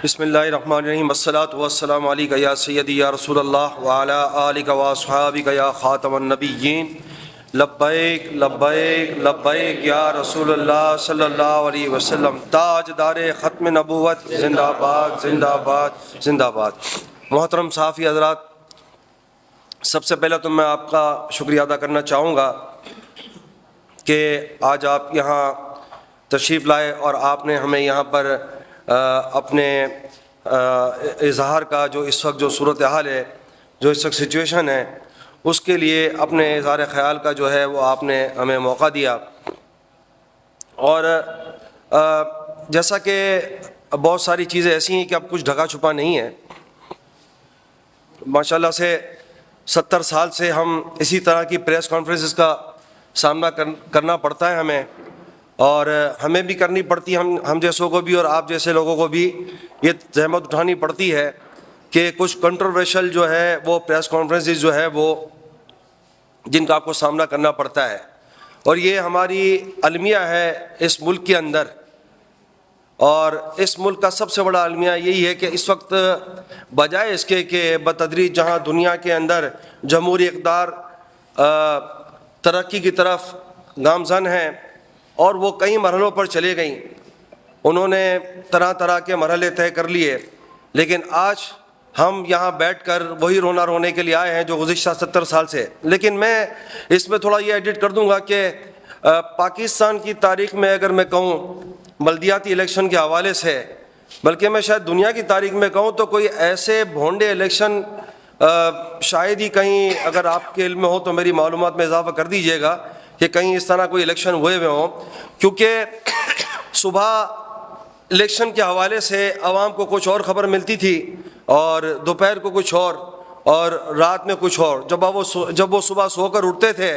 बिस्मिल्लाहिर्रहमानिर्रहीम अस्सलातु वस्सलामु अलैका या सय्यदी या रसूलल्लाह व अला आलिका व अस्हाबिका या खातमन नबिय्यीन लब्बैक लब्बैक लब्बैक या रसूलल्लाह सल्लल्लाहु अलैहि वसल्लम ताजदारे ख़त्म नबूवत जिंदाबाद जिंदाबाद जिंदाबाद। मोहतरम सहाफ़ी हज़रात, सबसे पहले तो मैं आपका शुक्रिया अदा करना चाहूँगा कि आज आप यहाँ तशरीफ़ लाए और आपने हमें यहाँ पर अपने इजहार का जो इस वक्त जो सूरत हाल है, जो इस वक्त सिचुएशन है, उसके लिए अपने इजहार ख़याल का जो है वो आपने हमें मौका दिया। और जैसा कि बहुत सारी चीज़ें ऐसी हैं कि अब कुछ ढका छुपा नहीं है। माशाल्लाह से 70 साल से हम इसी तरह की प्रेस कॉन्फ्रेंसेस का सामना करना पड़ता है हमें, और हमें भी करनी पड़ती है, हम जैसों को भी और आप जैसे लोगों को भी ये ज़हमत उठानी पड़ती है कि कुछ कंट्रोवर्शियल जो है वो प्रेस कॉन्फ्रेंसेस जो है वो जिनका आपको सामना करना पड़ता है। और ये हमारी अलमिया है इस मुल्क के अंदर, और इस मुल्क का सबसे बड़ा अलमिया यही है कि इस वक्त बजाय इसके कि बतदरीज जहाँ दुनिया के अंदर जमहूरी इक़्तिदार तरक्की की तरफ गामज़न है और वो कई मरहलों पर चले गई, उन्होंने तरह तरह के मरहले तय कर लिए, लेकिन आज हम यहाँ बैठकर वही रोना रोने के लिए आए हैं जो गुज़िश्ता 70 साल से। लेकिन मैं इसमें थोड़ा ये एडिट कर दूँगा कि पाकिस्तान की तारीख़ में अगर मैं कहूँ बल्दियाती इलेक्शन के हवाले से, बल्कि मैं शायद दुनिया की तारीख़ में कहूँ तो कोई ऐसे भोंडे इलेक्शन शायद ही कहीं, अगर आपके इल्म में हो तो मेरी मालूमात में इजाफ़ा कर दीजिएगा कि कहीं इस तरह कोई इलेक्शन हुए हों। क्योंकि सुबह इलेक्शन के हवाले से आवाम को कुछ और ख़बर मिलती थी और दोपहर को कुछ और रात में कुछ और, जब वो सुबह सोकर उठते थे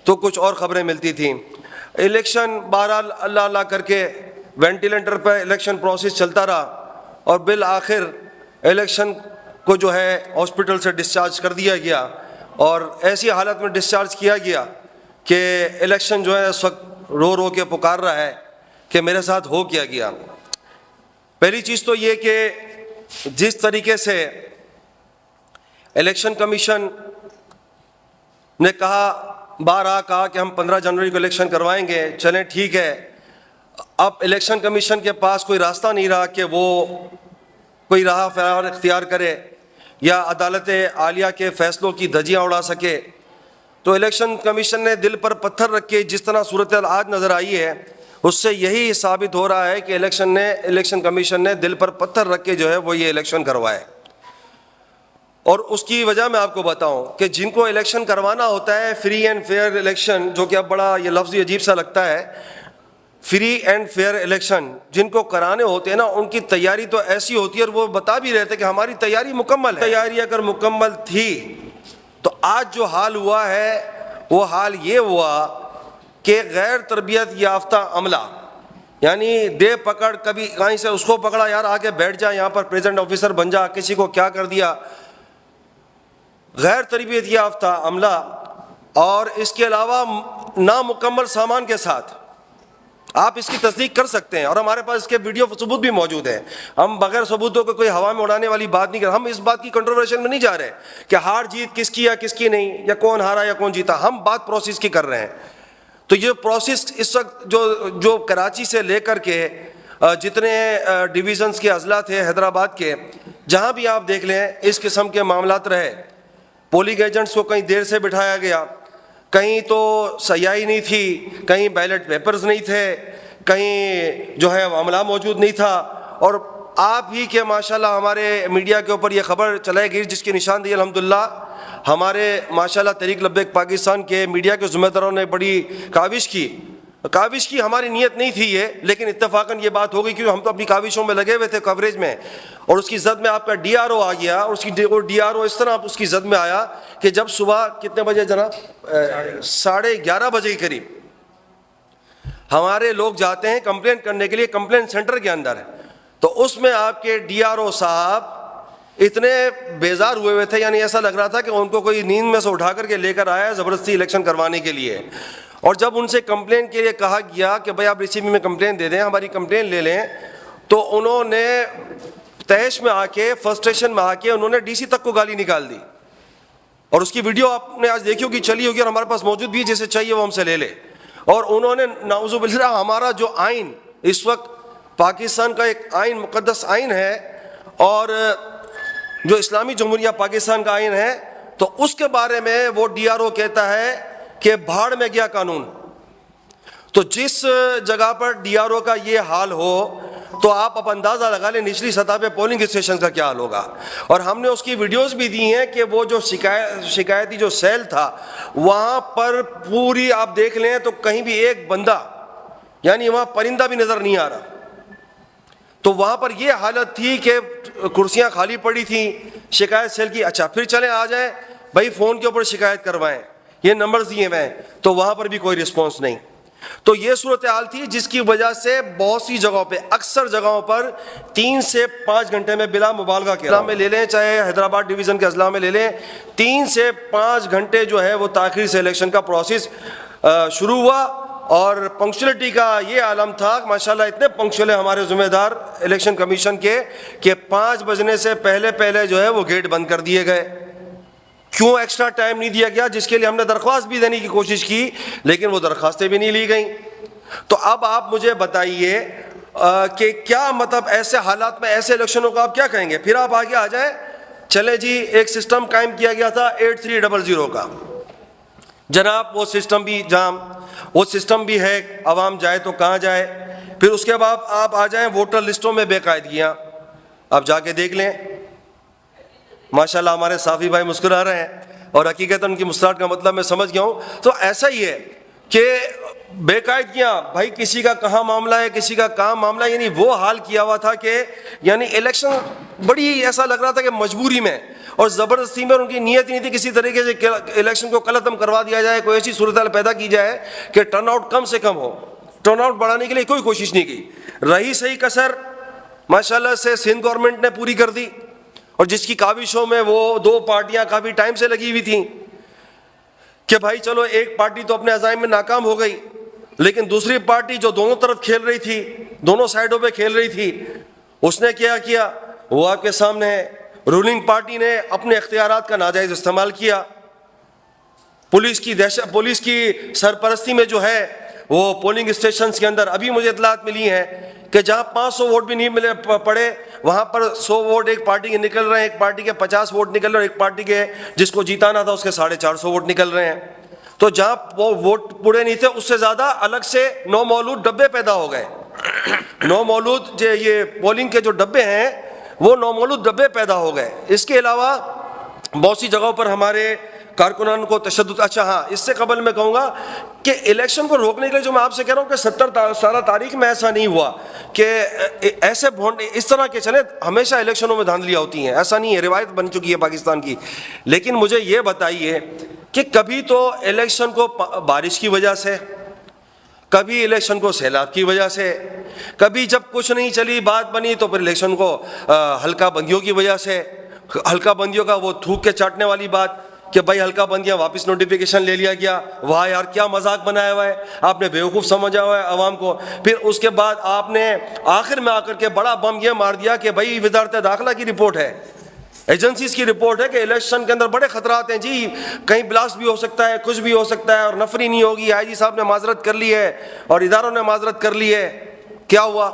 तो कुछ और ख़बरें मिलती थी। इलेक्शन बहरहाल अल्लाह अल्लाह करके वेंटिलेटर पर इलेक्शन प्रोसेस चलता रहा और बिल आखिर इलेक्शन को जो है हॉस्पिटल से डिस्चार्ज कर दिया गया, और ऐसी हालत में डिस्चार्ज किया गया कि इलेक्शन जो है इस वक्त रो रो के पुकार रहा है कि मेरे साथ हो क्या गया। पहली चीज़ तो ये कि जिस तरीके से इलेक्शन कमीशन ने बारहा कहा कि हम 15 जनवरी को इलेक्शन करवाएंगे, चलें ठीक है। अब इलेक्शन कमीशन के पास कोई रास्ता नहीं रहा कि वो कोई राह फरार इख्तियार करे या अदालत आलिया के फ़ैसलों की धज्जियाँ उड़ा सके, तो इलेक्शन कमीशन ने दिल पर पत्थर रख के जिस तरह सूरत आज नज़र आई है उससे यही साबित हो रहा है कि इलेक्शन कमीशन ने दिल पर पत्थर रख के जो है वो ये इलेक्शन करवाए। और उसकी वजह मैं आपको बताऊं कि जिनको इलेक्शन करवाना होता है फ्री एंड फेयर इलेक्शन, जो कि अब बड़ा ये लफ्ज़ अजीब सा लगता है, फ्री एंड फेयर इलेक्शन जिनको कराने होते हैं ना, उनकी तैयारी तो ऐसी होती है और वो बता भी रहे थे कि हमारी तैयारी मुकम्मल है। तैयारी अगर मुकम्मल थी तो आज जो हाल हुआ है वो हाल ये हुआ कि गैर तरबियत याफ्ता अमला, यानी दे पकड़, कभी कहीं से उसको पकड़ा, यार आके बैठ जा, यहाँ पर प्रेजेंट ऑफिसर बन जा, किसी को क्या कर दिया, गैर तरबियत याफ्ता अमला, और इसके अलावा नामुकम्मल सामान के साथ। आप इसकी तस्दीक कर सकते हैं और हमारे पास इसके वीडियो सबूत भी मौजूद है। हम बगैर सबूतों को कोई हवा में उड़ाने वाली बात नहीं कर, हम इस बात की कंट्रोवर्शियल में नहीं जा रहे कि हार जीत किसकी या किसकी नहीं, या कौन हारा या कौन जीता, हम बात प्रोसेस की कर रहे हैं। तो ये प्रोसेस इस वक्त जो कराची से लेकर के जितने डिवीज़न्स के अजला थे हैदराबाद के, जहाँ भी आप देख लें इस किस्म के मामलात रहे। पोलिंग एजेंट्स को कहीं देर से बिठाया गया, कहीं तो सयाही नहीं थी, कहीं बैलेट पेपर्स नहीं थे, कहीं जो है अमला मौजूद नहीं था। और आप ही के माशाल्लाह हमारे मीडिया के ऊपर ये खबर चलाई गई जिसकी निशानदेही अल्हम्दुलिल्लाह हमारे माशाल्लाह तहरीक लब्बैक पाकिस्तान के मीडिया के ज़िम्मेदारों ने बड़ी काविश की। हमारी नीयत नहीं थी ये, लेकिन इत्तेफाकन ये बात हो गई क्योंकि हम तो अपनी काविशों में लगे हुए थे कवरेज में, और उसकी जद में आपका DRO आ गया, और DRO इस तरह उसकी जद में आया कि जब सुबह कितने बजे जनाब 11:30 बजे के करीब हमारे लोग जाते हैं कंप्लेन करने के लिए कंप्लेन सेंटर के अंदर, तो उसमें आपके DRO साहब इतने बेजार हुए थे, यानी ऐसा लग रहा था कि उनको कोई नींद में से उठा करके लेकर आया है ज़बरदस्ती इलेक्शन करवाने के लिए। और जब उनसे कंप्लेन के लिए कहा गया कि भाई आप रिसीवी में कंप्लेन दे दें, हमारी कंप्लेन ले लें, तो उन्होंने तैश में आके, फ्रस्ट्रेशन में आके उन्होंने डीसी तक को गाली निकाल दी। और उसकी वीडियो आपने आज देखी होगी, चली होगी, और हमारे पास मौजूद भी, जिसे चाहिए वो हमसे ले ले। और उन्होंने नाउजुबिल्लाह हमारा जो आइन इस वक्त पाकिस्तान का एक आइन, मुकद्दस आइन है, और जो इस्लामी जमहूरिया पाकिस्तान का आइन है, तो उसके बारे में वो DRO कहता है कि भाड़ में गया कानून। तो जिस जगह पर DRO का ये हाल हो, तो आप अब अंदाज़ा लगा लें निचली सतह पे पोलिंग स्टेशन का क्या हाल होगा। और हमने उसकी वीडियोस भी दी हैं कि वो जो शिकायती जो सेल था, वहाँ पर पूरी आप देख लें तो कहीं भी एक बंदा, यानी वहाँ परिंदा भी नज़र नहीं आ रहा। तो वहाँ पर ये हालत थी कि कुर्सियाँ खाली पड़ी थी शिकायत सेल की। अच्छा, फिर चलें आ जाएं भाई, फ़ोन के ऊपर शिकायत करवाएं, ये नंबर्स दिए हुए हैं, तो वहाँ पर भी कोई रिस्पॉन्स नहीं। तो ये सूरत हाल थी, जिसकी वजह से बहुत सी जगहों पे, अक्सर जगहों पर 3 से 5 घंटे में, बिला मुबालगा के अजला में ले लें, चाहे हैदराबाद डिवीज़न के अजला में ले लें, 3 से 5 घंटे जो है वो ताख़ीर से इलेक्शन का प्रोसेस शुरू हुआ। और पंक्चुअलिटी का ये आलम था, माशाल्लाह इतने पंक्चुअल है हमारे ज़िम्मेदार इलेक्शन कमीशन के, कि 5 बजने से पहले पहले जो है वो गेट बंद कर दिए गए। क्यों एक्स्ट्रा टाइम नहीं दिया गया, जिसके लिए हमने दरख्वास्त भी देने की कोशिश की, लेकिन वो दरख्वास्तें भी नहीं ली गई। तो अब आप मुझे बताइए कि क्या मतलब ऐसे हालात में, ऐसे इलेक्शनों का आप क्या कहेंगे। फिर आप आगे आ जाएं, चले जी, एक सिस्टम कायम किया गया था 8300 का, जनाब वो सिस्टम भी जाम, वो सिस्टम भी है, अवाम जाए तो कहाँ जाए। फिर उसके बाद आप आ जाएं वोटर लिस्टों में बेकायदगियाँ, आप जाके देख लें। माशाल्लाह हमारे साफ़ी भाई मुस्कुरा रहे हैं, और हकीकत उनकी मुस्कुराहट का मतलब मैं समझ गया हूँ। तो ऐसा ही है कि बेकायदगियाँ, भाई किसी का कहाँ मामला है, किसी का कहाँ मामला है, यानी वो हाल किया हुआ था कि यानी इलेक्शन बड़ी ऐसा लग रहा था कि मजबूरी में और ज़बरदस्ती में, उनकी नीयत ही नहीं थी किसी तरीके से इलेक्शन को कल ख़त्म करवा दिया जाए, कोई ऐसी सूरत हाल पैदा की जाए कि टर्नआउट कम से कम हो। टर्नआउट बढ़ाने के लिए कोई कोशिश नहीं की। रही सही कसर माशाल्लाह से सिंध गवर्नमेंट ने पूरी कर दी, और जिसकी काविशों में वो 2 पार्टियां काफ़ी टाइम से लगी हुई थी कि भाई चलो एक पार्टी तो अपने अज़ाइम में नाकाम हो गई, लेकिन दूसरी पार्टी जो दोनों तरफ खेल रही थी, दोनों साइडों पे खेल रही थी, उसने क्या किया वो आपके सामने है। रूलिंग पार्टी ने अपने इख्तियारात का नाजायज़ इस्तेमाल किया। पुलिस की सरपरस्ती में जो है वो पोलिंग स्टेशन के अंदर, अभी मुझे इतलात मिली है कि जहाँ 500 वोट भी नहीं मिले पड़े, वहाँ पर 100 वोट एक पार्टी के निकल रहे हैं, एक पार्टी के 50 वोट निकल रहे हैं, एक पार्टी के जिसको जीताना था उसके 450 वोट निकल रहे हैं। तो जहाँ वो वोट पूरे नहीं थे, उससे ज़्यादा अलग से 9 मौलूद डब्बे पैदा हो गए। 9 मौलूद जो ये पोलिंग के जो डब्बे हैं, वो 9 मौलूद डब्बे पैदा हो गए। इसके अलावा बहुत सी जगहों पर हमारे कारकुनान को तशद्दुद। अच्छा हाँ, इससे कबल मैं कहूँगा कि इलेक्शन को रोकने के लिए जो मैं आपसे कह रहा हूँ कि 17 तारीख में ऐसा नहीं हुआ कि ऐसे भोंड इस तरह के चले। हमेशा इलेक्शनों में धांधलियाँ होती हैं, ऐसा नहीं है, रिवायत बन चुकी है पाकिस्तान की। लेकिन मुझे ये बताइए कि कभी तो इलेक्शन को बारिश की वजह से, कभी इलेक्शन को सैलाब की वजह से, कभी जब कुछ नहीं चली बात बनी तो फिर इलेक्शन को हल्का बंदियों की वजह से, हल्का बंदियों का वो थूक के चाटने वाली बात कि भाई हल्का बंदियाँ वापस नोटिफिकेशन ले लिया गया, वाह यार क्या मजाक बनाया हुआ है, आपने बेवकूफ़ समझा हुआ है अवाम को। फिर उसके बाद आपने आखिर में आकर के बड़ा बम ये मार दिया कि भाई वज़ारत दाखिला की रिपोर्ट है, एजेंसीज की रिपोर्ट है कि इलेक्शन के अंदर बड़े खतरात हैं जी, कहीं ब्लास्ट भी हो सकता है, कुछ भी हो सकता है, और नफरी नहीं होगी। IG साहब ने माजरत कर ली है और इदारों ने माजरत कर ली है। क्या हुआ?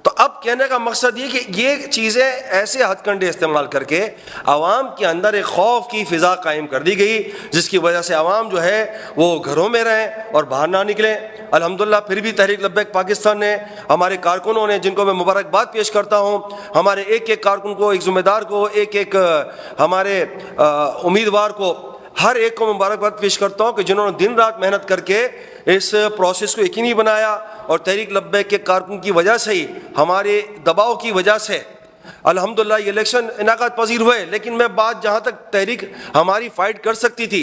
तो अब कहने का मकसद ये कि ये चीज़ें ऐसे हथकंडे इस्तेमाल करके आवाम के अंदर एक खौफ की फ़िज़ा कायम कर दी गई, जिसकी वजह से आवाम जो है वो घरों में रहें और बाहर ना निकलें। अल्हम्दुलिल्लाह फिर भी तहरीक लब्बैक पाकिस्तान ने, हमारे कारकुनों ने, जिनको मैं मुबारकबाद पेश करता हूँ, हमारे एक एक कारकुन को, एक ज़िम्मेदार को, एक एक हमारे उम्मीदवार को, हर एक को मुबारकबाद पेश करता हूँ कि जिन्होंने दिन रात मेहनत करके इस प्रोसेस को यकीनी बनाया। और तहरीक लब्बैक के कारकुन की वजह से ही, हमारे दबाव की वजह से अल्हम्दुलिल्लाह ये इलेक्शन इनाकात पजीर हुए। लेकिन मैं बात जहाँ तक तहरीक हमारी फ़ाइट कर सकती थी,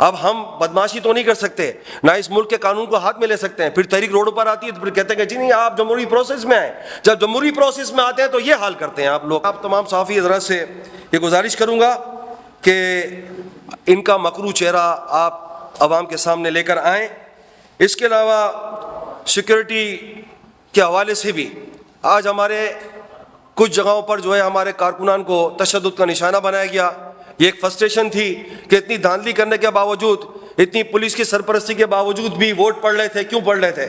अब हम बदमाशी तो नहीं कर सकते, ना इस मुल्क के कानून को हाथ में ले सकते हैं। फिर तहरीक रोड पर आती है तो फिर कहते हैं कि जी नहीं आप जमहूरी प्रोसेस में आए। जब जमहूरी प्रोसेस में आते हैं तो ये हाल करते हैं आप लोग। आप तमाम सहाफ़ी हज़रात से ये गुजारिश करूँगा कि इनका मकरू चेहरा आप आवाम के सामने लेकर आएँ। इसके अलावा सिक्योरिटी के हवाले से भी आज हमारे कुछ जगहों पर जो है हमारे कारकुनान को तशद्दुद का निशाना बनाया गया। ये एक फ्रस्ट्रेशन थी कि इतनी धांधली करने के बावजूद, इतनी पुलिस की सरपरस्ती के बावजूद भी वोट पड़ रहे थे, क्यों पड़ रहे थे?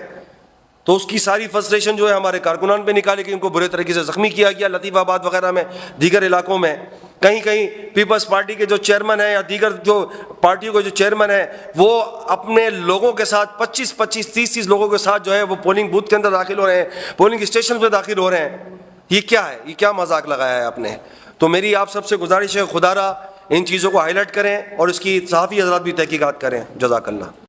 तो उसकी सारी फ्रस्ट्रेशन जो है हमारे कारकुनान पे निकाली कि उनको बुरे तरीके से जख्मी किया गया। लतीफ़ाबाद वगैरह में, दीगर इलाकों में कहीं कहीं पीपल्स पार्टी के जो चेयरमैन है या दीगर जो पार्टियों के जो चेयरमैन है वो अपने लोगों के साथ 25-25, 30-30 लोगों के साथ जो है वो पोलिंग बूथ के अंदर दाखिल हो रहे हैं, पोलिंग स्टेशन पर दाखिल हो रहे हैं। ये क्या है? ये क्या मजाक लगाया है आपने? तो मेरी आप सबसे गुजारिश है, खुदारा इन चीज़ों को हाईलाइट करें और इसकी सहाफ़ी हज़रात भी तहकीकात करें। जज़ाकल्लाह।